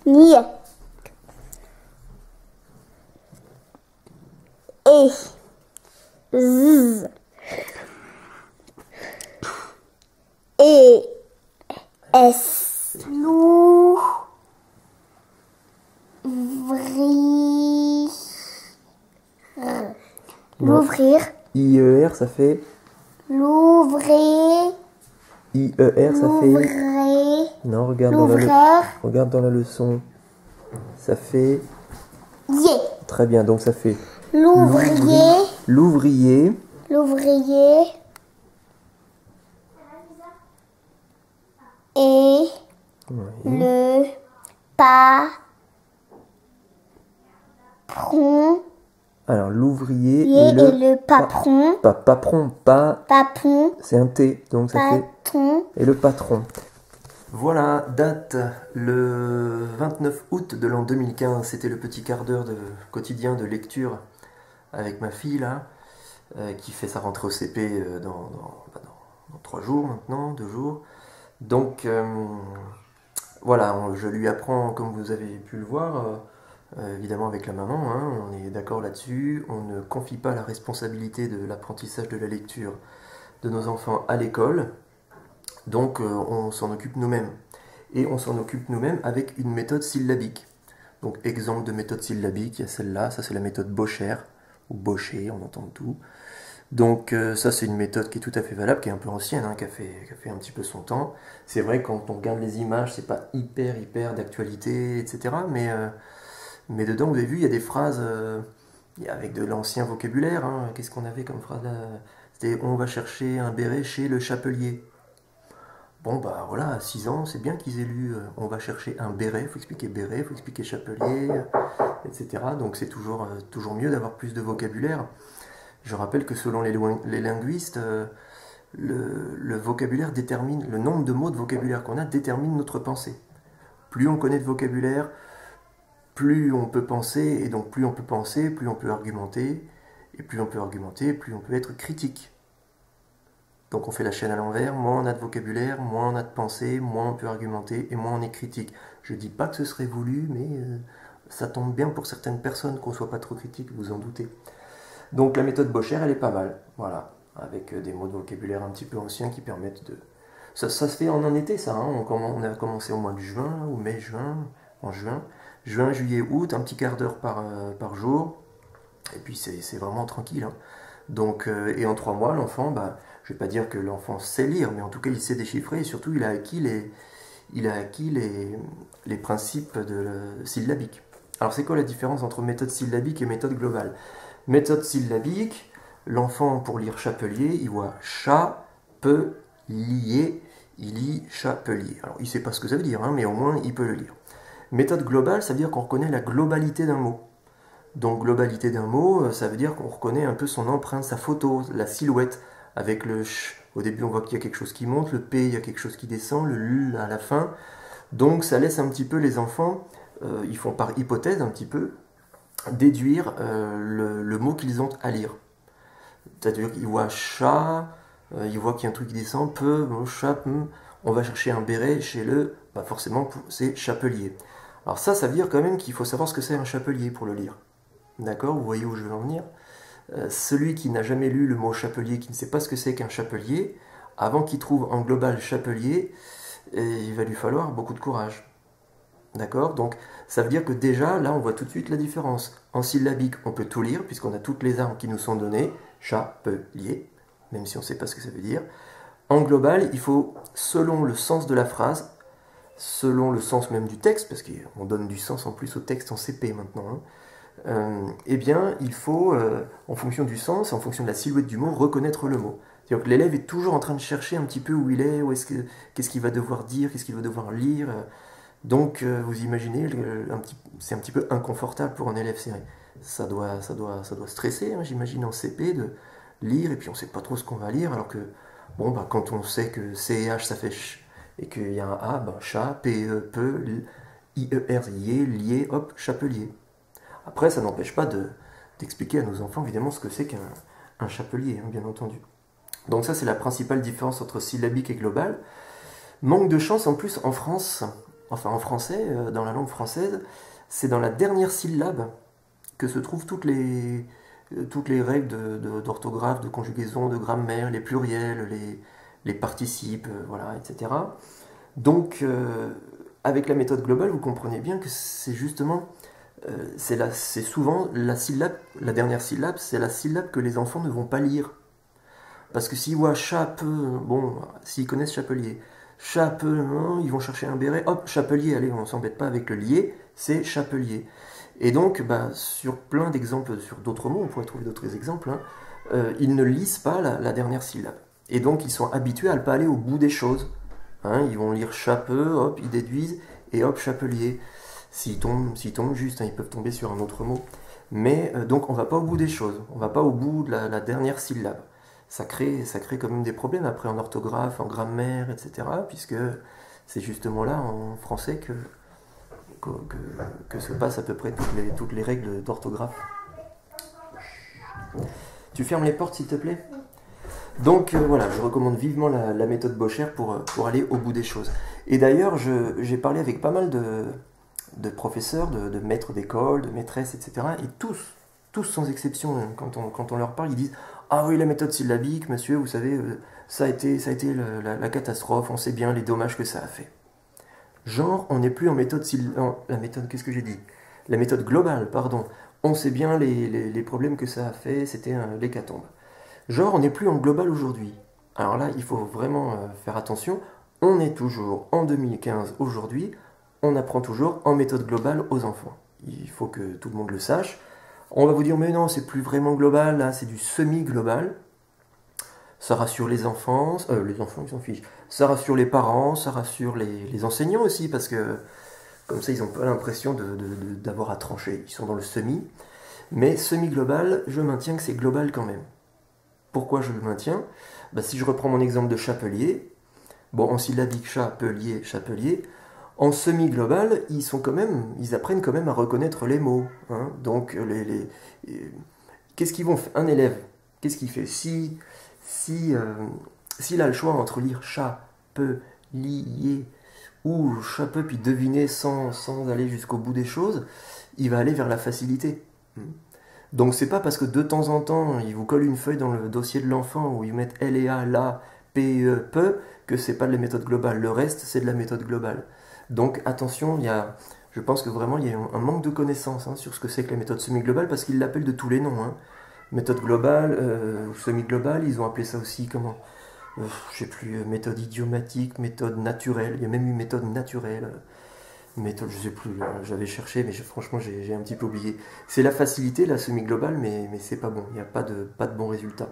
Nier. Et. Z. Et. S. L'ouvrir. IER, ça fait. L'ouvrir. IER, ça fait. Non, regarde dans la leçon. Ça fait. Yé. Très bien, donc ça fait. L'ouvrier. L'ouvrier. L'ouvrier. Et. Oui. Le patron. Alors, l'ouvrier Et le patron. Papron, pas. Patron. C'est un T, donc ça fait. Patron. Et le patron. Voilà, date le 29 août de l'an 2015. C'était le petit quart d'heure de quotidien de lecture avec ma fille, là, qui fait sa rentrée au CP dans 3 jours maintenant, 2 jours. Donc, voilà, je lui apprends, comme vous avez pu le voir, évidemment avec la maman, hein, on est d'accord là-dessus. On ne confie pas la responsabilité de l'apprentissage de la lecture de nos enfants à l'école. Donc on s'en occupe nous-mêmes. Et on s'en occupe nous-mêmes avec une méthode syllabique. Donc exemple de méthode syllabique, il y a celle-là, ça c'est la méthode Bocher, ou Bocher, on entend tout. Donc ça c'est une méthode qui est tout à fait valable, qui est un peu ancienne, hein, qui a fait un petit peu son temps. C'est vrai que quand on regarde les images, c'est pas hyper d'actualité, etc. Mais dedans, vous avez vu, il y a des phrases avec de l'ancien vocabulaire. Hein. Qu'est-ce qu'on avait comme phrase là? C'était « on va chercher un béret chez le chapelier ». Bon, bah voilà, à 6 ans, c'est bien qu'ils aient lu on va chercher un béret, il faut expliquer béret, il faut expliquer chapelier, etc. Donc c'est toujours mieux d'avoir plus de vocabulaire. Je rappelle que selon les linguistes, le vocabulaire détermine, le nombre de mots de vocabulaire qu'on a détermine notre pensée. Plus on connaît de vocabulaire, plus on peut penser, et donc plus on peut penser, plus on peut argumenter, et plus on peut argumenter, plus on peut être critique. Donc on fait la chaîne à l'envers, moins on a de vocabulaire, moins on a de pensée, moins on peut argumenter et moins on est critique. Je ne dis pas que ce serait voulu, mais ça tombe bien pour certaines personnes qu'on ne soit pas trop critique, vous en doutez. Donc la méthode Bocher, elle est pas mal, voilà, avec des mots de vocabulaire un petit peu anciens qui permettent de... Ça se fait en un été, ça, hein. On a commencé au mois de juin, ou mai, juin, en juin. Juin, juillet, août, un petit quart d'heure par jour, et puis c'est vraiment tranquille, hein. Donc, et en 3 mois, l'enfant, bah, je ne vais pas dire que l'enfant sait lire, mais en tout cas, il sait déchiffrer, et surtout, il a acquis les principes syllabiques. Alors, c'est quoi la différence entre méthode syllabique et méthode globale? Méthode syllabique, l'enfant, pour lire chapelier, il voit chat, peut, lier, il lit chapelier. Alors, il ne sait pas ce que ça veut dire, hein, mais au moins, il peut le lire. Méthode globale, ça veut dire qu'on reconnaît la globalité d'un mot. Donc globalité d'un mot, ça veut dire qu'on reconnaît un peu son empreinte, sa photo, la silhouette, avec le ch. Au début, on voit qu'il y a quelque chose qui monte, le p, il y a quelque chose qui descend, le l à la fin. Donc ça laisse un petit peu les enfants, ils font par hypothèse un petit peu, déduire le mot qu'ils ont à lire. C'est-à-dire qu'ils voient chat, ils voient qu'il y a un truc qui descend, peu, chat, on va chercher un béret chez le, bah forcément c'est chapelier. Alors ça veut dire quand même qu'il faut savoir ce que c'est un chapelier pour le lire. D'accord, vous voyez où je veux en venir. Celui qui n'a jamais lu le mot chapelier, qui ne sait pas ce que c'est qu'un chapelier, avant qu'il trouve en global chapelier, il va lui falloir beaucoup de courage. D'accord? Donc ça veut dire que déjà, là, on voit tout de suite la différence. En syllabique, on peut tout lire, puisqu'on a toutes les armes qui nous sont données, chapelier, même si on ne sait pas ce que ça veut dire. En global, il faut, selon le sens de la phrase, selon le sens même du texte, parce qu'on donne du sens en plus au texte en CP maintenant, hein, eh bien, il faut, en fonction du sens, en fonction de la silhouette du mot, reconnaître le mot. C'est-à-dire que l'élève est toujours en train de chercher un petit peu où il est, qu'est-ce qu'il va devoir dire, qu'est-ce qu'il va devoir lire. Donc, vous imaginez, c'est un petit peu inconfortable pour un élève. Ça doit stresser, hein, j'imagine, en CP, de lire, et puis on ne sait pas trop ce qu'on va lire, alors que, bon, bah, quand on sait que C et H, ça fait ch, et qu'il y a un A, ben, chat, P-E, peu, I-E-R, lié, lié, hop, chapelier. Après, ça n'empêche pas d'expliquer à nos enfants, évidemment, ce que c'est qu'un chapelier, hein, bien entendu. Donc ça, c'est la principale différence entre syllabique et global. Manque de chance, en plus, en France, enfin en français, dans la langue française, c'est dans la dernière syllabe que se trouvent toutes les règles d'orthographe, de conjugaison, de grammaire, les pluriels, les participes, voilà, etc. Donc, avec la méthode globale, vous comprenez bien que c'est justement, c'est souvent la syllabe, la dernière syllabe, c'est la syllabe que les enfants ne vont pas lire. Parce que s'ils voient chape, bon, s'ils connaissent chapelier, chape, ils vont chercher un béret, hop, chapelier, allez, on s'embête pas avec le lié, c'est chapelier. Et donc, bah, sur plein d'exemples, sur d'autres mots, on pourrait trouver d'autres exemples, hein, ils ne lisent pas la dernière syllabe. Et donc, ils sont habitués à ne pas aller au bout des choses. Hein, ils vont lire chapeux, hop, ils déduisent, et hop, chapelier. S'ils tombent juste, hein, ils peuvent tomber sur un autre mot. Mais donc, on ne va pas au bout des choses, on ne va pas au bout de la dernière syllabe. Ça crée quand même des problèmes après en orthographe, en grammaire, etc. Puisque c'est justement là, en français, que se passent à peu près toutes les règles d'orthographe. Tu fermes les portes, s'il te plaît ? Donc voilà, je recommande vivement la méthode Bocher pour aller au bout des choses. Et d'ailleurs, j'ai parlé avec pas mal de professeurs, de maîtres d'école, de maîtresses, etc. Et tous sans exception, quand on leur parle, ils disent « Ah oui, la méthode syllabique, monsieur, vous savez, ça a été la catastrophe, on sait bien les dommages que ça a fait. » Genre, on n'est plus en méthode qu'est-ce que j'ai dit ? La méthode globale, pardon. On sait bien les problèmes que ça a fait, c'était l'hécatombe. Genre, on n'est plus en global aujourd'hui. Alors là, il faut vraiment faire attention. On est toujours en 2015 aujourd'hui. On apprend toujours en méthode globale aux enfants. Il faut que tout le monde le sache. On va vous dire, mais non, c'est plus vraiment global, là, c'est du semi-global. Ça rassure les enfants, ils s'en fichent. Ça rassure les parents, ça rassure les enseignants aussi, parce que comme ça, ils n'ont pas l'impression d'avoir à trancher. Ils sont dans le semi. Mais semi-global, je maintiens que c'est global quand même. Pourquoi je le maintiens ? Bah, si je reprends mon exemple de chapelier, bon, en syllabique chapelier, chapelier, en semi-global, ils apprennent quand même à reconnaître les mots. Hein. Donc, qu'est-ce qu'ils vont faire ? Un élève, qu'est-ce qu'il fait ? S'il a le choix entre lire chapelier ou chapeux puis deviner sans aller jusqu'au bout des choses, il va aller vers la facilité. Donc c'est pas parce que de temps en temps ils vous collent une feuille dans le dossier de l'enfant où ils mettent L et A, la, P, E, peu, que c'est pas de la méthode globale. Le reste c'est de la méthode globale. Donc attention, je pense que vraiment il y a un manque de connaissances sur ce que c'est que la méthode semi-globale parce qu'ils l'appellent de tous les noms. Hein. Méthode globale, semi-globale, ils ont appelé ça aussi comment je sais plus, méthode idiomatique, méthode naturelle, il y a même une méthode naturelle. Méthode, je sais plus, j'avais cherché, mais franchement j'ai un petit peu oublié. C'est la facilité, la semi-globale, mais c'est pas bon, il n'y a pas de bons résultats.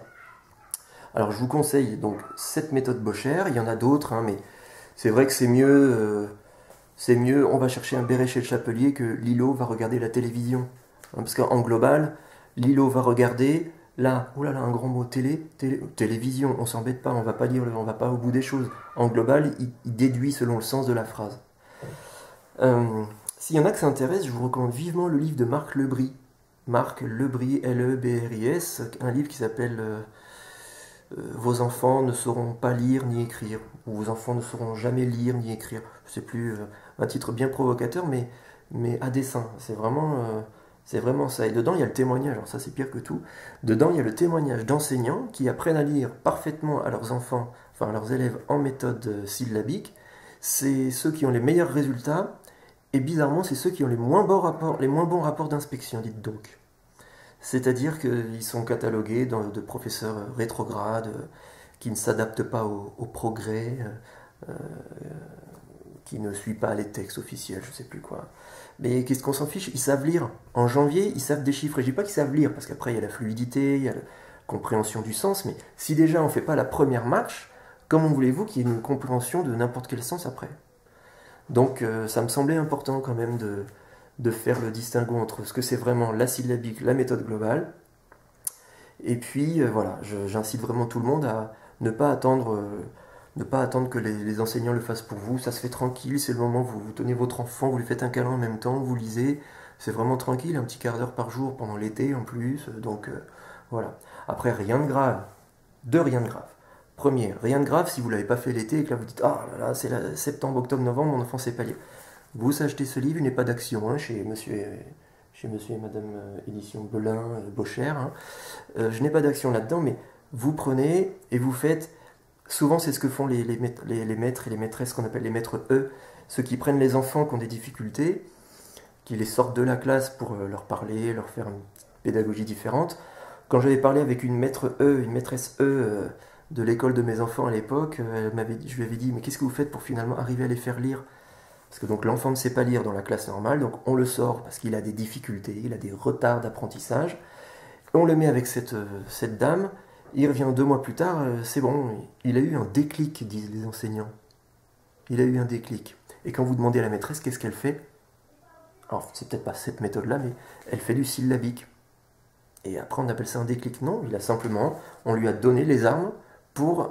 Alors je vous conseille donc cette méthode Bocher, il y en a d'autres, mais c'est vrai que c'est mieux, on va chercher un béret chez le chapelier que Lilo va regarder la télévision. Parce qu'en global, Lilo va regarder, là, oh là là, un grand mot, télévision, on s'embête pas, on va pas lire, on va pas au bout des choses. En global, il déduit selon le sens de la phrase. S'il y en a que ça intéresse, je vous recommande vivement le livre de Marc Lebris. Marc Lebris, L-E-B-R-I-S, un livre qui s'appelle Vos enfants ne sauront pas lire ni écrire, ou Vos enfants ne sauront jamais lire ni écrire. Je sais plus, un titre bien provocateur, mais à dessein. C'est vraiment ça. Et dedans, il y a le témoignage, alors ça c'est pire que tout. Dedans, il y a le témoignage d'enseignants qui apprennent à lire parfaitement à leurs enfants, enfin à leurs élèves en méthode syllabique. C'est ceux qui ont les meilleurs résultats. Et bizarrement, c'est ceux qui ont les moins bons rapports d'inspection, dites donc. C'est-à-dire qu'ils sont catalogués de professeurs rétrogrades, qui ne s'adaptent pas au progrès, qui ne suivent pas les textes officiels, je ne sais plus quoi. Mais qu'est-ce qu'on s'en fiche ? Ils savent lire. En janvier, ils savent déchiffrer. Je ne dis pas qu'ils savent lire, parce qu'après, il y a la fluidité, il y a la compréhension du sens, mais si déjà on ne fait pas la première marche, comment voulez-vous qu'il y ait une compréhension de n'importe quel sens après ? Donc ça me semblait important quand même de faire le distinguo entre ce que c'est vraiment la syllabique, la méthode globale. Et puis voilà, j'incite vraiment tout le monde à ne pas attendre que les enseignants le fassent pour vous. Ça se fait tranquille, c'est le moment où vous tenez votre enfant, vous lui faites un câlin en même temps, vous lisez. C'est vraiment tranquille, un petit quart d'heure par jour pendant l'été en plus. Donc voilà. Après, rien de grave. Rien de grave. Premier, rien de grave si vous ne l'avez pas fait l'été et que là vous dites « Ah là là, c'est septembre, octobre, novembre, mon enfant sait pas lire ». Vous achetez ce livre, il n'est pas d'action hein, chez monsieur et madame édition Belin, Bocher. Hein. Je n'ai pas d'action là-dedans, mais vous prenez et vous faites... Souvent, c'est ce que font les maîtres et les maîtresses, qu'on appelle les maîtres E, ceux qui prennent les enfants qui ont des difficultés, qui les sortent de la classe pour leur parler, leur faire une pédagogie différente. Quand j'avais parlé avec une maître E, une maîtresse E de l'école de mes enfants à l'époque, je lui avais dit, mais qu'est-ce que vous faites pour finalement arriver à les faire lire? Parce que donc l'enfant ne sait pas lire dans la classe normale, donc on le sort parce qu'il a des difficultés, il a des retards d'apprentissage. On le met avec cette dame, il revient 2 mois plus tard, c'est bon, il a eu un déclic, disent les enseignants. Il a eu un déclic. Et quand vous demandez à la maîtresse qu'est-ce qu'elle fait, alors c'est peut-être pas cette méthode-là, mais elle fait du syllabique. Et après on appelle ça un déclic. Non, on lui a donné les armes pour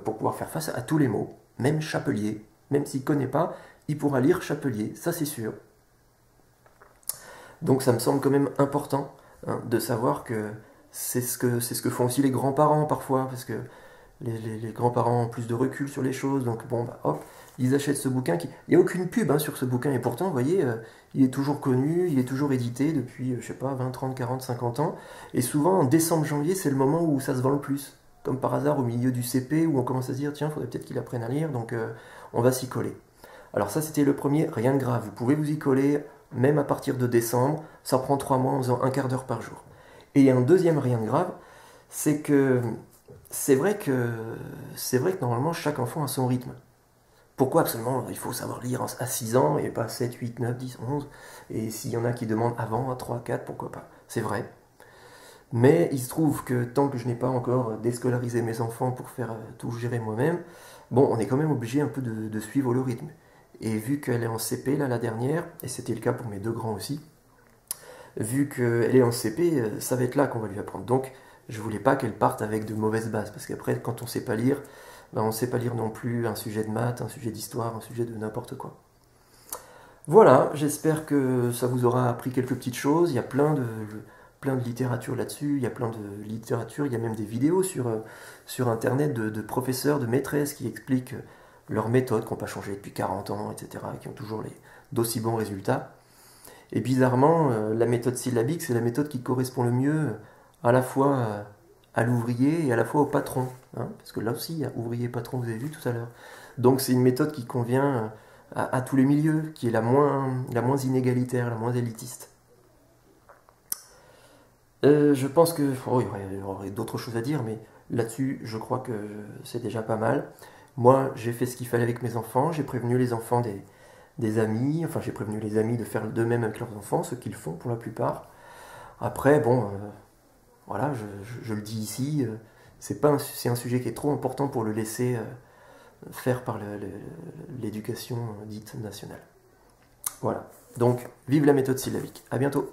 pouvoir faire face à tous les mots, même chapelier. Même s'il ne connaît pas, il pourra lire chapelier, ça c'est sûr. Donc ça me semble quand même important hein, de savoir que c'est ce que font aussi les grands-parents parfois, parce que les grands-parents ont plus de recul sur les choses, donc bon, bah, hop, ils achètent ce bouquin. Il n'y a aucune pub hein, sur ce bouquin, et pourtant, vous voyez, il est toujours connu, il est toujours édité depuis, je sais pas, 20, 30, 40, 50 ans, et souvent en décembre, janvier, c'est le moment où ça se vend le plus. Comme par hasard, au milieu du CP, où on commence à se dire, tiens, il faudrait peut-être qu'il apprenne à lire, donc on va s'y coller. Alors ça, c'était le premier, rien de grave, vous pouvez vous y coller, même à partir de décembre, ça prend 3 mois en faisant 1/4 d'heure par jour. Et un deuxième rien de grave, c'est que c'est vrai que normalement chaque enfant a son rythme. Pourquoi absolument il faut savoir lire à 6 ans et pas 7, 8, 9, 10, 11 et s'il y en a qui demandent avant, à 3, 4, pourquoi pas. C'est vrai. Mais il se trouve que tant que je n'ai pas encore déscolarisé mes enfants pour faire tout gérer moi-même, bon, on est quand même obligé un peu de suivre le rythme. Et vu qu'elle est en CP, là, la dernière, et c'était le cas pour mes 2 grands aussi, vu qu'elle est en CP, ça va être là qu'on va lui apprendre. Donc, je voulais pas qu'elle parte avec de mauvaises bases, parce qu'après, quand on sait pas lire, ben, on sait pas lire non plus un sujet de maths, un sujet d'histoire, un sujet de n'importe quoi. Voilà, j'espère que ça vous aura appris quelques petites choses. Il y a plein de littérature là-dessus, il y a plein de littérature, il y a même des vidéos sur Internet de professeurs, de maîtresses qui expliquent leurs méthodes qui n'ont pas changé depuis 40 ans, etc., et qui ont toujours d'aussi bons résultats. Et bizarrement, la méthode syllabique, c'est la méthode qui correspond le mieux à la fois à l'ouvrier et à la fois au patron. Hein, parce que là aussi, il y a ouvrier et patron, vous avez vu tout à l'heure. Donc c'est une méthode qui convient à tous les milieux, qui est la moins inégalitaire, la moins élitiste. Je pense que... Oh, il y aurait d'autres choses à dire, mais là-dessus, je crois que c'est déjà pas mal. Moi, j'ai fait ce qu'il fallait avec mes enfants, j'ai prévenu les enfants des amis, enfin j'ai prévenu les amis de faire de même avec leurs enfants, ce qu'ils font pour la plupart. Après, bon, voilà, je le dis ici, c'est un sujet qui est trop important pour le laisser faire par l'éducation dite nationale. Voilà, donc vive la méthode syllabique. À bientôt.